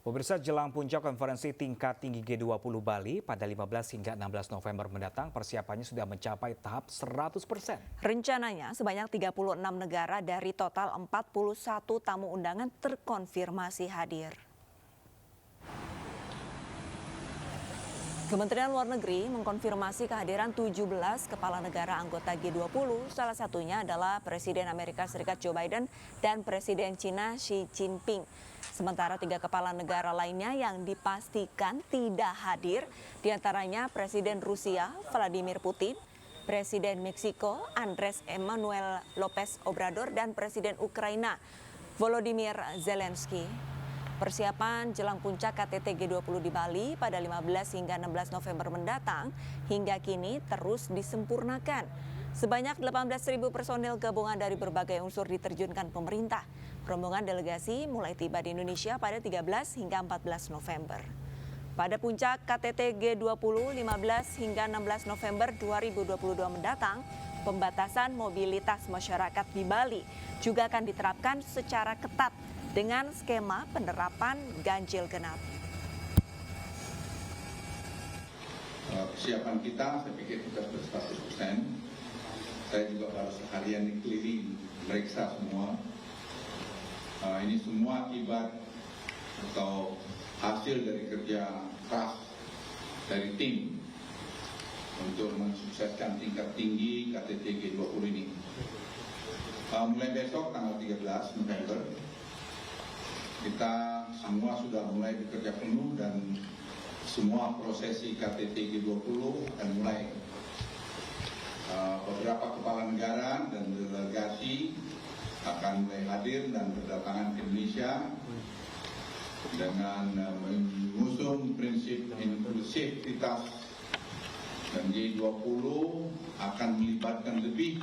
Pemirsa, jelang puncak konferensi tingkat tinggi G20 Bali pada 15 hingga 16 November mendatang, persiapannya sudah mencapai tahap 100%. Rencananya sebanyak 36 negara dari total 41 tamu undangan terkonfirmasi hadir. Kementerian Luar Negeri mengkonfirmasi kehadiran 17 kepala negara anggota G20, salah satunya adalah Presiden Amerika Serikat Joe Biden dan Presiden China Xi Jinping. Sementara 3 kepala negara lainnya yang dipastikan tidak hadir, diantaranya Presiden Rusia Vladimir Putin, Presiden Meksiko Andrés Manuel López Obrador, dan Presiden Ukraina Volodymyr Zelensky. Persiapan jelang puncak KTT G20 di Bali pada 15 hingga 16 November mendatang hingga kini terus disempurnakan. Sebanyak 18.000 personel gabungan dari berbagai unsur diterjunkan pemerintah. Rombongan delegasi mulai tiba di Indonesia pada 13 hingga 14 November. Pada puncak KTT G20 15 hingga 16 November 2022 mendatang, pembatasan mobilitas masyarakat di Bali juga akan diterapkan secara ketat dengan skema penerapan ganjil genap. Persiapan kita, saya pikir kita sudah 100%. Saya juga baru seharian dikeliling meriksa semua. Ini semua akibat atau hasil dari kerja keras dari tim untuk mensukseskan tingkat tinggi KTT G20 ini. Mulai besok tanggal 13 November, kita semua sudah mulai bekerja penuh dan semua prosesi KTT G20 akan mulai. Beberapa kepala negara dan delegasi akan mulai hadir dan berdatangan ke Indonesia dengan mengusung prinsip inklusivitas, dan G20 akan melibatkan lebih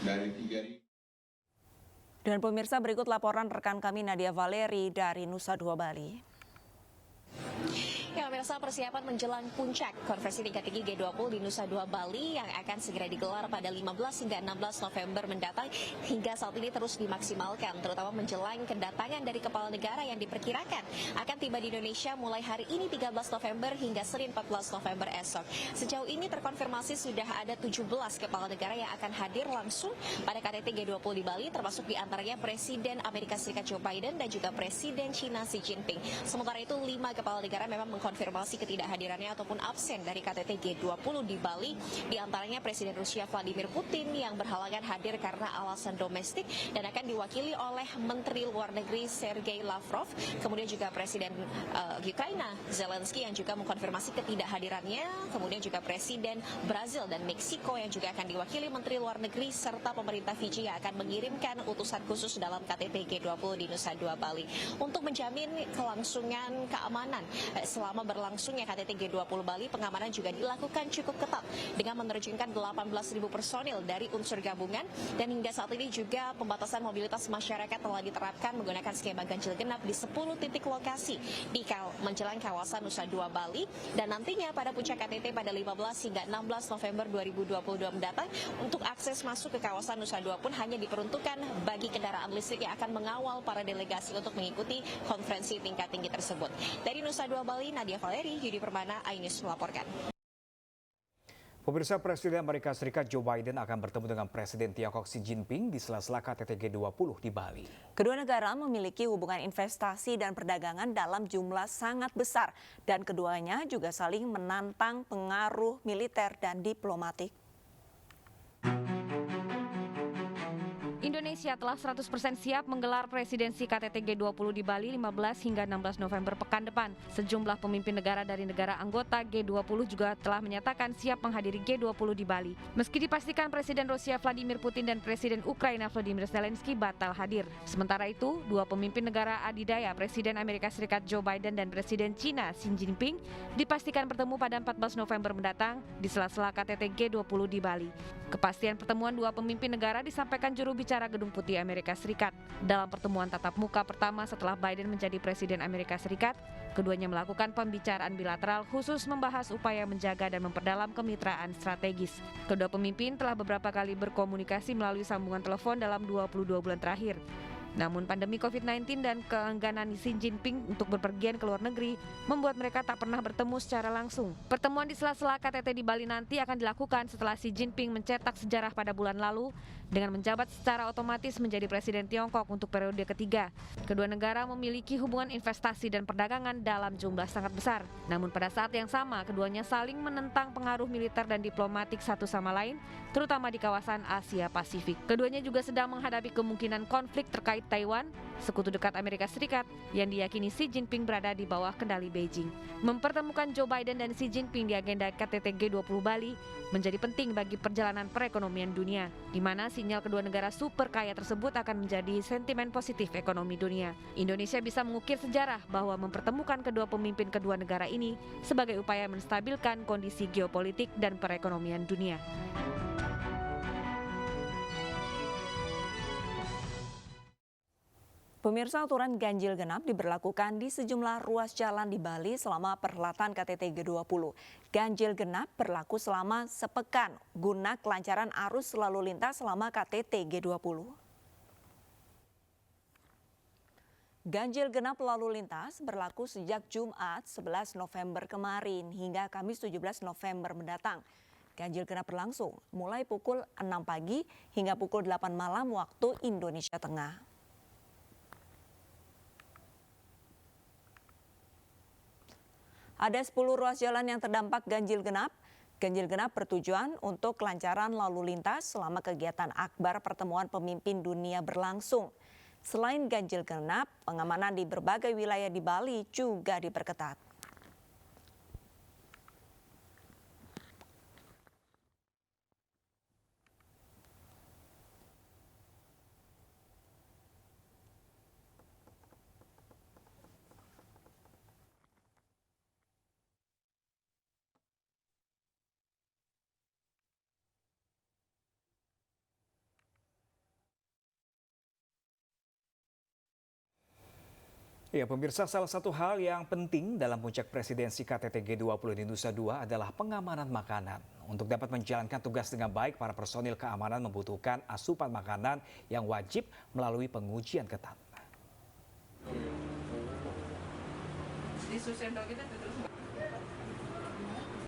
dari 3.000. Dan pemirsa, berikut laporan rekan kami Nadia Valeri dari Nusa Dua Bali. Ya, pemirsa, persiapan menjelang puncak konferensi tingkat tinggi G20 di Nusa Dua Bali yang akan segera digelar pada 15 hingga 16 November mendatang hingga saat ini terus dimaksimalkan, terutama menjelang kedatangan dari kepala negara yang diperkirakan akan tiba di Indonesia mulai hari ini 13 November hingga Senin 14 November esok. Sejauh ini terkonfirmasi sudah ada 17 kepala negara yang akan hadir langsung pada KTT G20 di Bali, termasuk diantaranya Presiden Amerika Serikat Joe Biden dan juga Presiden China Xi Jinping. Sementara itu 5 kepala negara memang mengkonfirmasi ketidakhadirannya ataupun absen dari KTT G20 di Bali, diantaranya Presiden Rusia Vladimir Putin yang berhalangan hadir karena alasan domestik dan akan diwakili oleh Menteri Luar Negeri Sergei Lavrov, kemudian juga Presiden Ukraina Zelensky yang juga mengkonfirmasi ketidakhadirannya, kemudian juga Presiden Brazil dan Meksiko yang juga akan diwakili Menteri Luar Negeri, serta pemerintah Fiji yang akan mengirimkan utusan khusus dalam KTT G20 di Nusa Dua Bali. Untuk menjamin kelangsungan keamanan selama berlangsungnya KTT G20 Bali, pengamanan juga dilakukan cukup ketat dengan menerjunkan 18.000 personil dari unsur gabungan, dan hingga saat ini juga pembatasan mobilitas masyarakat telah diterapkan menggunakan skema ganjil genap di 10 titik lokasi di menjelang kawasan Nusa Dua Bali, dan nantinya pada puncak KTT pada 15 hingga 16 November 2022 mendatang, untuk akses masuk ke kawasan Nusa Dua pun hanya diperuntukkan bagi kendaraan listrik yang akan mengawal para delegasi untuk mengikuti konferensi tingkat tinggi tersebut. Dari Nusa Dua Bali, Nadia Valeri, Yudi Permana, iNews melaporkan. Pemirsa, Presiden Amerika Serikat Joe Biden akan bertemu dengan Presiden Tiongkok Xi Jinping di sela-sela KTT G20 di Bali. Kedua negara memiliki hubungan investasi dan perdagangan dalam jumlah sangat besar, dan keduanya juga saling menantang pengaruh militer dan diplomatik. Indonesia telah 100% siap menggelar presidensi KTT G20 di Bali 15 hingga 16 November pekan depan. Sejumlah pemimpin negara dari negara anggota G20 juga telah menyatakan siap menghadiri G20 di Bali. Meski dipastikan Presiden Rusia Vladimir Putin dan Presiden Ukraina Volodymyr Zelensky batal hadir. Sementara itu, dua pemimpin negara adidaya, Presiden Amerika Serikat Joe Biden dan Presiden China Xi Jinping, dipastikan bertemu pada 14 November mendatang di sela-sela KTT G20 di Bali. Kepastian pertemuan dua pemimpin negara disampaikan juru bicara Gedung Putih Amerika Serikat. Dalam pertemuan tatap muka pertama setelah Biden menjadi Presiden Amerika Serikat, keduanya melakukan pembicaraan bilateral khusus membahas upaya menjaga dan memperdalam kemitraan strategis. Kedua pemimpin telah beberapa kali berkomunikasi melalui sambungan telepon dalam 22 bulan terakhir. Namun pandemi COVID-19 dan keengganan Xi Jinping untuk berpergian ke luar negeri membuat mereka tak pernah bertemu secara langsung. Pertemuan di sela-sela KTT di Bali nanti akan dilakukan setelah Xi Jinping mencetak sejarah pada bulan lalu dengan menjabat secara otomatis menjadi Presiden Tiongkok untuk periode ketiga. Kedua negara memiliki hubungan investasi dan perdagangan dalam jumlah sangat besar. Namun pada saat yang sama, keduanya saling menentang pengaruh militer dan diplomatik satu sama lain, terutama di kawasan Asia Pasifik. Keduanya juga sedang menghadapi kemungkinan konflik terkait Taiwan, sekutu dekat Amerika Serikat yang diyakini Xi Jinping berada di bawah kendali Beijing. Mempertemukan Joe Biden dan Xi Jinping di agenda KTT G20 Bali menjadi penting bagi perjalanan perekonomian dunia, di mana sinyal kedua negara super kaya tersebut akan menjadi sentimen positif ekonomi dunia. Indonesia bisa mengukir sejarah bahwa mempertemukan kedua pemimpin kedua negara ini sebagai upaya menstabilkan kondisi geopolitik dan perekonomian dunia. Pemirsa, aturan ganjil genap diberlakukan di sejumlah ruas jalan di Bali selama perhelatan KTT G20. Ganjil genap berlaku selama sepekan guna kelancaran arus lalu lintas selama KTT G20. Ganjil genap lalu lintas berlaku sejak Jumat 11 November kemarin hingga Kamis 17 November mendatang. Ganjil genap berlangsung mulai pukul 6 pagi hingga pukul 8 malam waktu Indonesia Tengah. Ada 10 ruas jalan yang terdampak ganjil genap. Ganjil genap bertujuan untuk kelancaran lalu lintas selama kegiatan akbar pertemuan pemimpin dunia berlangsung. Selain ganjil genap, pengamanan di berbagai wilayah di Bali juga diperketat. Ya, pemirsa, salah satu hal yang penting dalam puncak presidensi KTT G20 di Nusa Dua adalah pengamanan makanan. Untuk dapat menjalankan tugas dengan baik, para personil keamanan membutuhkan asupan makanan yang wajib melalui pengujian ketat.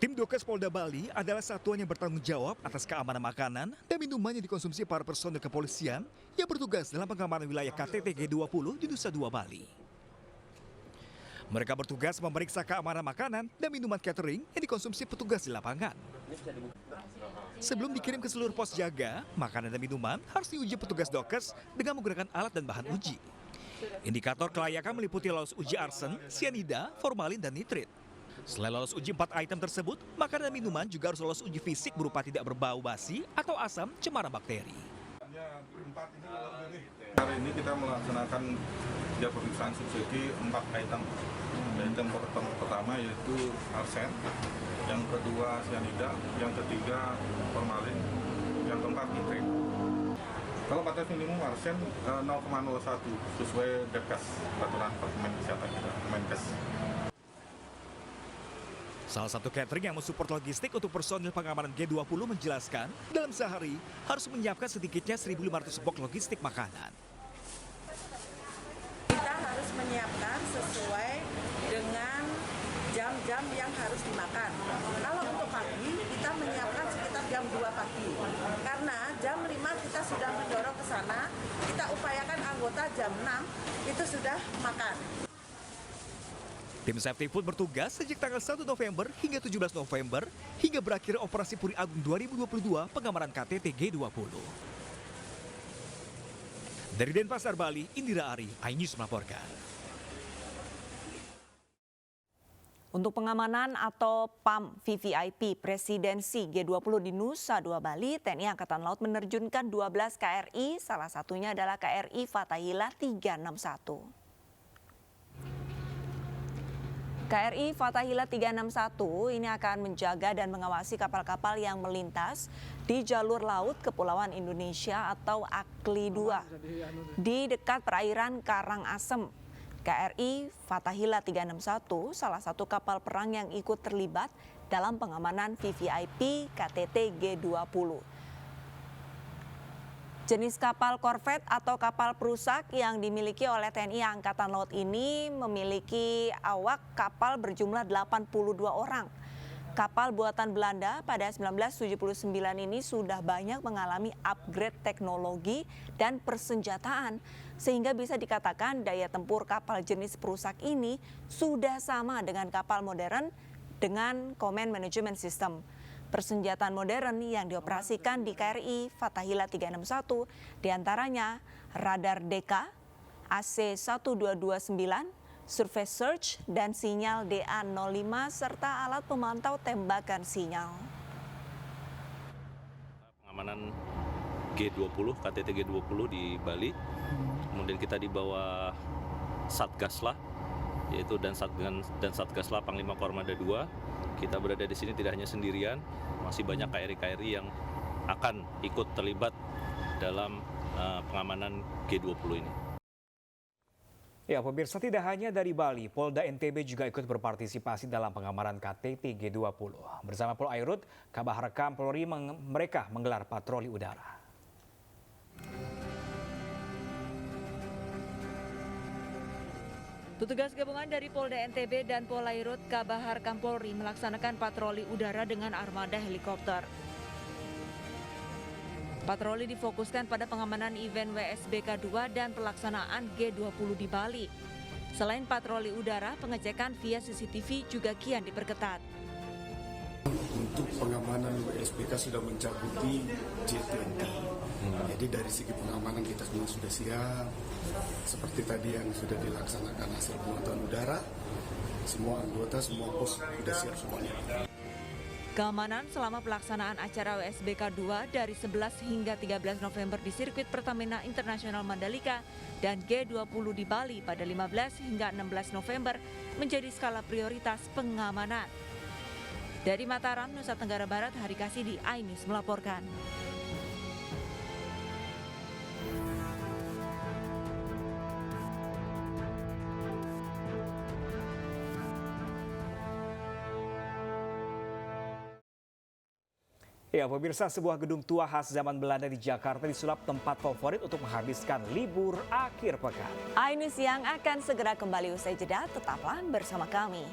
Tim Dokes Polda Bali adalah satuan yang bertanggung jawab atas keamanan makanan dan minuman yang dikonsumsi para personil kepolisian yang bertugas dalam pengamanan wilayah KTT G20 di Nusa Dua, Bali. Mereka bertugas memeriksa keamanan makanan dan minuman catering yang dikonsumsi petugas di lapangan. Sebelum dikirim ke seluruh pos jaga, makanan dan minuman harus diuji petugas Dokes dengan menggunakan alat dan bahan uji. Indikator kelayakan meliputi lolos uji arsen, sianida, formalin, dan nitrit. Selain lolos uji 4 item tersebut, makanan dan minuman juga harus lolos uji fisik berupa tidak berbau basi atau asam cemara bakteri. Hari ini kita melaksanakan pemeriksaan subsidi 4 item. Item pertama yaitu arsen, yang kedua sianida, yang ketiga formalin, yang keempat nitrit. Kalau batas minimum arsen 0,01 sesuai Depkes, peraturan Departemen Kesehatan kita, Kemenkes. Salah satu catering yang mensupport logistik untuk personil pengamanan G20 menjelaskan, dalam sehari harus menyiapkan sedikitnya 1.500 box logistik makanan. Kita harus menyiapkan sesuai dengan jam-jam yang harus dimakan. Kalau untuk pagi, kita menyiapkan sekitar jam 2 pagi. Karena jam 5 kita sudah mendorong ke sana, kita upayakan anggota jam 6 itu sudah makan. Tim Safety Food bertugas sejak tanggal 1 November hingga 17 November hingga berakhir Operasi Puri Agung 2022 pengamanan KTT G20. Dari Denpasar, Bali, Indira Ari, iNews melaporkan. Untuk pengamanan atau PAM VVIP Presidensi G20 di Nusa Dua, Bali, TNI Angkatan Laut menerjunkan 12 KRI, salah satunya adalah KRI Fathahillah 361. KRI Fathahillah 361 ini akan menjaga dan mengawasi kapal-kapal yang melintas di jalur laut Kepulauan Indonesia atau AKLI 2 di dekat perairan Karangasem. KRI Fathahillah 361 salah satu kapal perang yang ikut terlibat dalam pengamanan VVIP KTT G20. Jenis kapal korvet atau kapal perusak yang dimiliki oleh TNI Angkatan Laut ini memiliki awak kapal berjumlah 82 orang. Kapal buatan Belanda pada 1979 ini sudah banyak mengalami upgrade teknologi dan persenjataan sehingga bisa dikatakan daya tempur kapal jenis perusak ini sudah sama dengan kapal modern dengan Command Management System. Persenjataan modern yang dioperasikan di KRI Fathahillah 361 diantaranya radar DK, AC-1229, survei search, dan sinyal DA-05 serta alat pemantau tembakan sinyal. Pengamanan G20, KTT G20 di Bali, kemudian kita di bawah Satgaslah, yaitu dan Satgaslah Panglima Kormada II. Kita berada di sini tidak hanya sendirian, masih banyak KRI-KRI yang akan ikut terlibat dalam pengamanan G20 ini. Ya, pemirsa, tidak hanya dari Bali, Polda NTB juga ikut berpartisipasi dalam pengamanan KTT G20. Bersama Polairut, Kabaharkam Polri mereka menggelar patroli udara. Petugas gabungan dari Polda NTB dan Polairut Kabaharkam Polri melaksanakan patroli udara dengan armada helikopter. Patroli difokuskan pada pengamanan event WSBK 2 dan pelaksanaan G20 di Bali. Selain patroli udara, pengecekan via CCTV juga kian diperketat. Untuk pengamanan WSBK sudah mencakupi G20. Jadi dari segi pengamanan kita semua sudah siap. Seperti tadi yang sudah dilaksanakan hasil pemantauan udara, semua anggota, semua pos sudah siap semuanya. Keamanan selama pelaksanaan acara WSBK 2 dari 11 hingga 13 November di sirkuit Pertamina Internasional Mandalika dan G20 di Bali pada 15 hingga 16 November menjadi skala prioritas pengamanan. Dari Mataram, Nusa Tenggara Barat, Hari Kasidi, iNews melaporkan. Ya, pemirsa, sebuah gedung tua khas zaman Belanda di Jakarta disulap tempat favorit untuk menghabiskan libur akhir pekan. iNews yang akan segera kembali usai jeda, tetaplah bersama kami.